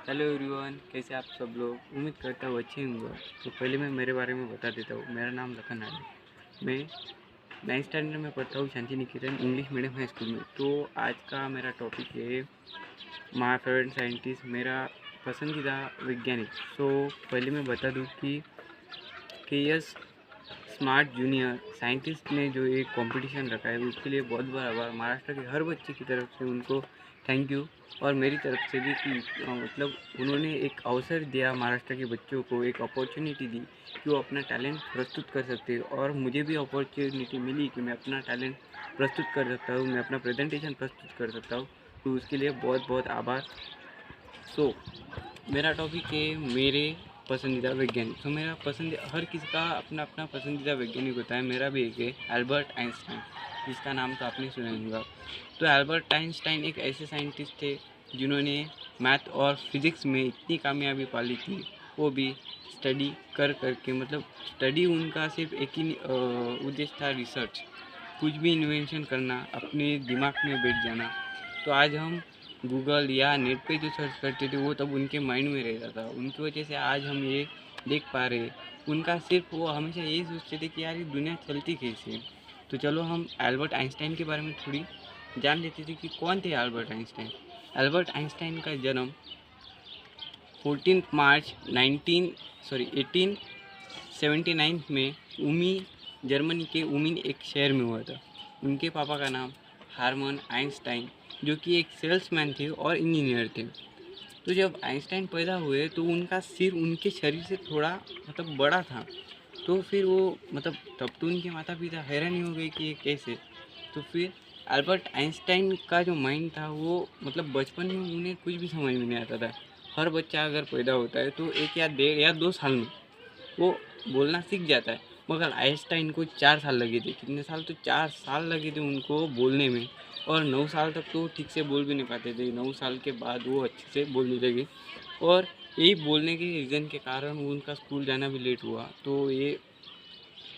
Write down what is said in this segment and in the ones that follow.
Hello everyone, कैसे आप सब लोग। उम्मीद करता हूँ अच्छे होंगे। तो पहले मैं मेरे बारे में बता देता हूँ। मेरा नाम लखन है। मैं 9th स्टैंडर्ड में पढ़ता हूँ Shanti Niketan English medium high school में। तो आज का मेरा टॉपिक है माय फेवरेट साइंटिस्ट, मेरा पसंदीदा वैज्ञानिक। सो पहले मैं बता दूँ कि यस स्मार्ट जूनियर साइंटिस्ट ने जो एक कंपटीशन रखा है उसके लिए बहुत बड़ा आभार महाराष्ट्र के हर बच्चे की तरफ से उनको थैंक यू। और मेरी तरफ से भी कि मतलब उन्होंने एक अवसर दिया, महाराष्ट्र के बच्चों को एक अपॉर्चुनिटी दी कि वो अपना टैलेंट प्रस्तुत कर सकते हैं। और मुझे भी अपॉर्चुनिटी मिली कि मैं अपना टैलेंट प्रस्तुत कर सकता हूँ, मैं अपना प्रेजेंटेशन प्रस्तुत कर सकता हूँ। तो उसके लिए बहुत बहुत आभार। सो मेरा टॉपिक है मेरे पसंदीदा वैज्ञानिक। तो मेरा पसंद हर किसी का अपना अपना पसंदीदा वैज्ञानिक होता है। मेरा भी एक है एल्बर्ट आइंस्टाइन, जिसका नाम तो आपने सुना होगा। तो एल्बर्ट आइंस्टाइन एक ऐसे साइंटिस्ट थे जिन्होंने मैथ और फिज़िक्स में इतनी कामयाबी पाली थी, वो भी स्टडी कर करके। मतलब स्टडी उनका सिर्फ एक ही उद्देश्य था, रिसर्च, कुछ भी इन्वेंशन करना, अपने दिमाग में बैठ जाना। तो आज हम गूगल या नेट पे जो सर्च करते थे वो तब उनके माइंड में रहता था। उनकी वजह से आज हम ये देख पा रहे। उनका सिर्फ वो हमेशा यही सोचते थे कि यार ये दुनिया चलती कैसे है। तो चलो हम एल्बर्ट आइंस्टाइन के बारे में थोड़ी जान लेते थे कि कौन थे एल्बर्ट आइंस्टाइन। एल्बर्ट आइंस्टाइन का जन्म 14 मार्च 1879 में उमी, जर्मनी के उमिन एक शहर में हुआ था। उनके पापा का नाम हार्मन आइंस्टाइन, जो कि एक सेल्समैन थे और इंजीनियर थे। तो जब आइंस्टाइन पैदा हुए तो उनका सिर उनके शरीर से थोड़ा मतलब बड़ा था। तो फिर वो मतलब तब तो उनके माता पिता हैरान ही हो गए कि ये कैसे। तो फिर अल्बर्ट आइंस्टाइन का जो माइंड था वो मतलब बचपन में उन्हें कुछ भी समझ में नहीं आता था। हर बच्चा अगर पैदा होता है तो 1 या 1.5 या 2 साल में वो बोलना सीख जाता है। मगर आइंस्टाइन को 4 साल लगे थे। कितने साल? तो 4 साल लगे थे उनको बोलने में। और 9 साल तक तो ठीक से बोल भी नहीं पाते थे। 9 साल के बाद वो अच्छे से बोलने लगे। और यही बोलने के रीज़न के कारण उनका स्कूल जाना भी लेट हुआ। तो ये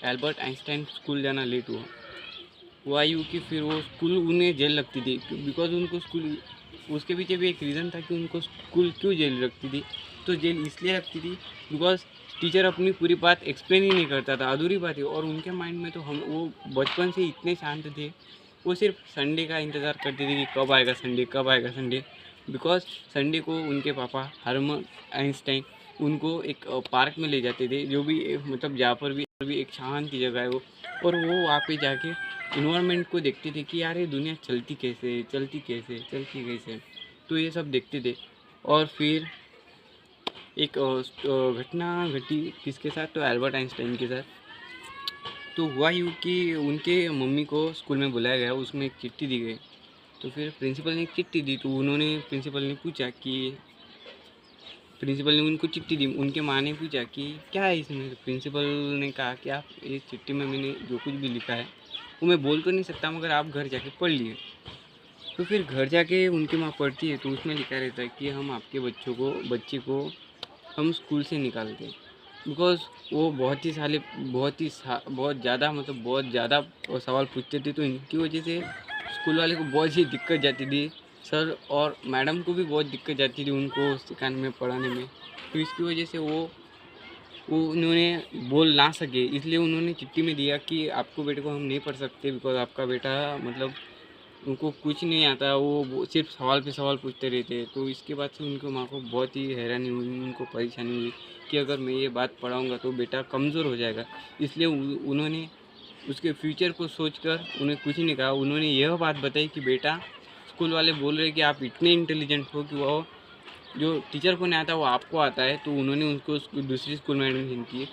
एल्बर्ट आइंस्टाइन स्कूल जाना लेट हुआ यूँ कि फिर वो स्कूल उन्हें जेल लगती थी, बिकॉज उनको स्कूल, उसके पीछे भी एक रीज़न था कि उनको स्कूल क्यों जेल लगती थी। तो जेल इसलिए लगती थी बिकॉज टीचर अपनी पूरी बात एक्सप्लेन ही नहीं करता था, अधूरी बात है। और उनके माइंड में तो हम वो बचपन से इतने शांत थे, वो सिर्फ संडे का इंतज़ार करते थे कि कब आएगा संडे, कब आएगा संडे। बिकॉज संडे को उनके पापा हार्मन आइंस्टाइन उनको एक पार्क में ले जाते थे, जो भी मतलब जहाँ पर भी एक शांत की जगह है वो। और वो वहाँ पे जाके इन्वायरमेंट को देखते थे कि यार ये दुनिया चलती कैसे, चलती कैसे, चलती कैसे। तो ये सब देखते थे। और फिर एक घटना घटी किसके साथ? तो एल्बर्ट आइंस्टाइन के साथ। तो हुआ यूँ कि उनके मम्मी को स्कूल में बुलाया गया, उसमें एक चिट्ठी दी गई। तो फिर प्रिंसिपल ने एक चिट्ठी दी। तो उन्होंने प्रिंसिपल ने पूछा कि प्रिंसिपल ने उनको चिट्ठी दी। उनके माँ ने पूछा कि क्या है इसमें? तो प्रिंसिपल ने कहा कि आप इस चिट्ठी में मैंने जो कुछ भी लिखा है वो मैं बोल तो नहीं सकता, मगर आप घर जाके पढ़ लिए। तो फिर घर जाके उनकी माँ पढ़ती है तो उसमें लिखा रहता है कि हम आपके बच्चे को हम स्कूल से निकालते हैं। बिकॉज वो बहुत ज़्यादा मतलब बहुत ज़्यादा सवाल पूछते थे। तो इनकी वजह से स्कूल वाले को बहुत ही दिक्कत जाती थी। सर और मैडम को भी बहुत दिक्कत जाती थी उनको सिखाने में, पढ़ाने में। तो इसकी वजह से वो उन्होंने बोल ना सके, इसलिए उन्होंने चिट्ठी में दिया कि आपको बेटे को हम नहीं पढ़ सकते, बिकॉज आपका बेटा मतलब उनको कुछ नहीं आता, वो सिर्फ सवाल पे सवाल पूछते रहते। तो इसके बाद से उनकी माँ को बहुत ही हैरानी हुई, उनको परेशानी हुई कि अगर मैं ये बात पढ़ाऊँगा तो बेटा कमज़ोर हो जाएगा। इसलिए उन्होंने उसके फ्यूचर को सोचकर उन्हें कुछ नहीं कहा। उन्होंने यह बात बताई कि बेटा, स्कूल वाले बोल रहे कि आप इतने इंटेलिजेंट हो कि वो जो टीचर को नहीं आता वो आपको आता है। तो उन्होंने उनको दूसरी स्कूल में एडमिशन की।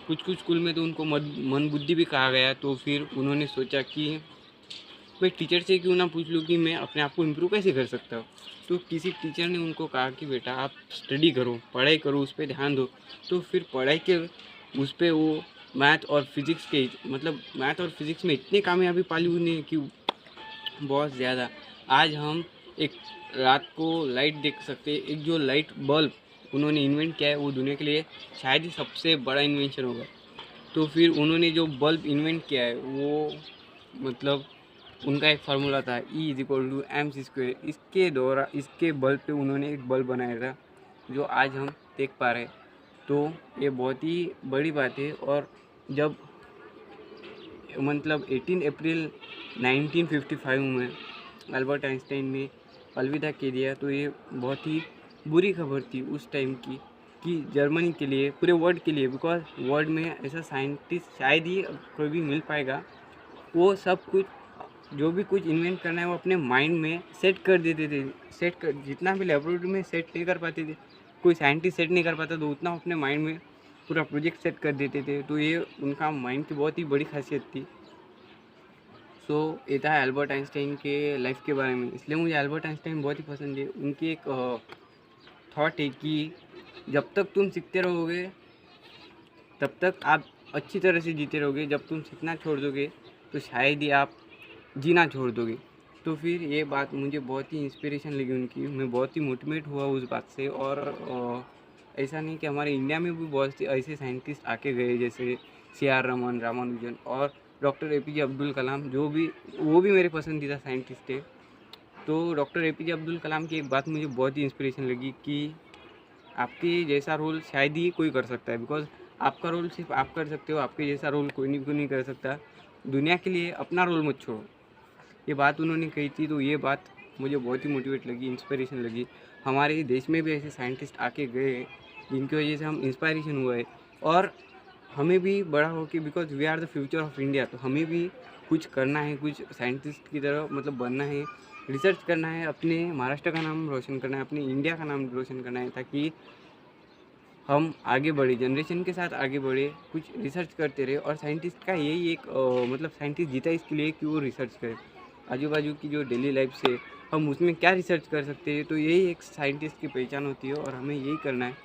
कुछ स्कूल में तो उनको मन बुद्धि भी कहा गया। तो फिर उन्होंने सोचा कि मैं टीचर से क्यों ना पूछ लूँ कि मैं अपने आप को इम्प्रूव कैसे कर सकता हूँ। तो किसी टीचर ने उनको कहा कि बेटा आप स्टडी करो, पढ़ाई करो, उस पर ध्यान दो। तो फिर पढ़ाई के उस पर वो मैथ और फिज़िक्स में इतनी कामयाबी पाली उन्हें कि बहुत ज़्यादा। आज हम एक रात को लाइट देख सकते हैं। एक जो लाइट बल्ब उन्होंने इन्वेंट किया है वो दुनिया के लिए शायद ही सबसे बड़ा इन्वेंशन होगा। तो फिर उन्होंने जो बल्ब इन्वेंट किया है वो मतलब उनका एक फार्मूला था E = mc²। इसके द्वारा इसके बल्ब पे उन्होंने एक बल्ब बनाया था जो आज हम देख पा रहे हैं। तो ये बहुत ही बड़ी बात है। और जब मतलब 18 अप्रैल 1955 में अल्बर्ट आइंस्टाइन ने अलविदा कह दिया, तो ये बहुत ही बुरी खबर थी उस टाइम की, कि जर्मनी के लिए, पूरे वर्ल्ड के लिए, बिकॉज वर्ल्ड में ऐसा साइंटिस्ट शायद ही कोई भी मिल पाएगा। वो सब कुछ, जो भी कुछ इन्वेंट करना है वो अपने माइंड में सेट कर देते थे। सेट कर, जितना भी लेबोरेटरी में सेट नहीं कर पाते थे, कोई साइंटिस्ट सेट नहीं कर पाता, तो उतना अपने माइंड में पूरा प्रोजेक्ट सेट कर देते थे। तो ये उनका माइंड की बहुत ही बड़ी खासियत थी। सो ये था एल्बर्ट आइंस्टाइन के लाइफ के बारे में। इसलिए मुझे एल्बर्ट आइंस्टाइन बहुत ही पसंद है। उनकी एक थॉट है कि जब तक तुम सीखते रहोगे तब तक आप अच्छी तरह से जीते रहोगे, जब तुम सीखना छोड़ दोगे तो शायद ही आप जीना छोड़ दोगे। तो फिर ये बात मुझे बहुत ही इंस्पिरेशन लगी उनकी, मैं बहुत ही मोटिवेट हुआ उस बात से। और ऐसा नहीं कि हमारे इंडिया में भी बहुत से ऐसे साइंटिस्ट आके गए, जैसे CR रमन, रामानुजन और डॉक्टर APJ अब्दुल कलाम, वो भी मेरे पसंदीदा साइंटिस्ट थे। तो डॉक्टर APJ अब्दुल कलाम की एक बात मुझे बहुत ही इंस्पिरेशन लगी कि आपके जैसा रोल शायद ही कोई कर सकता है, बिकॉज आपका रोल सिर्फ आप कर सकते हो, आपके जैसा रोल कोई नहीं कर सकता। दुनिया के लिए अपना रोल मत छोड़ो, ये बात उन्होंने कही थी। तो ये बात मुझे बहुत ही मोटिवेट लगी, इंस्पिरेशन लगी। हमारे देश में भी ऐसे साइंटिस्ट आके गए जिनकी वजह से हम इंस्पायरेशन हुए। और हमें भी बड़ा हो के, because we are the future of India, तो हमें भी कुछ करना है, कुछ साइंटिस्ट की तरह मतलब बनना है, रिसर्च करना है, अपने महाराष्ट्र का नाम रोशन करना है, अपने इंडिया का नाम रोशन करना है, ताकि हम आगे बढ़े, जनरेशन के साथ आगे बढ़े, कुछ रिसर्च करते रहे। और साइंटिस्ट का यही एक मतलब साइंटिस्ट जीता इसके लिए कि वो रिसर्च करे, आजू बाजू की जो डेली लाइफ से हम उसमें क्या रिसर्च कर सकते हैं। तो यही एक साइंटिस्ट की पहचान होती है और हमें यही करना है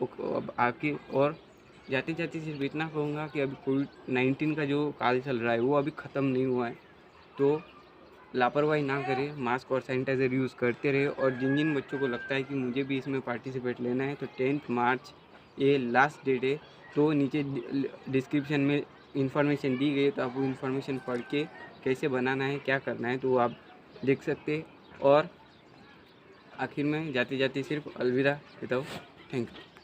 अब आके। और जाते जाते सिर्फ इतना कहूँगा कि अभी कोविड-19 का जो काल चल रहा है वो अभी ख़त्म नहीं हुआ है। तो लापरवाही ना करें, मास्क और सैनिटाइज़र यूज़ करते रहे। और जिन जिन बच्चों को लगता है कि मुझे भी इसमें पार्टिसिपेट लेना है, तो 10 मार्च ये लास्ट डेट है। तो नीचे डिस्क्रिप्शन में इंफॉर्मेशन दी गई है, तो आप वो इन्फॉर्मेशन पढ़ के कैसे बनाना है, क्या करना है, तो वो आप देख सकते। और आखिर में जाते जाते सिर्फ अलविदा कहता हूँ। Thank you.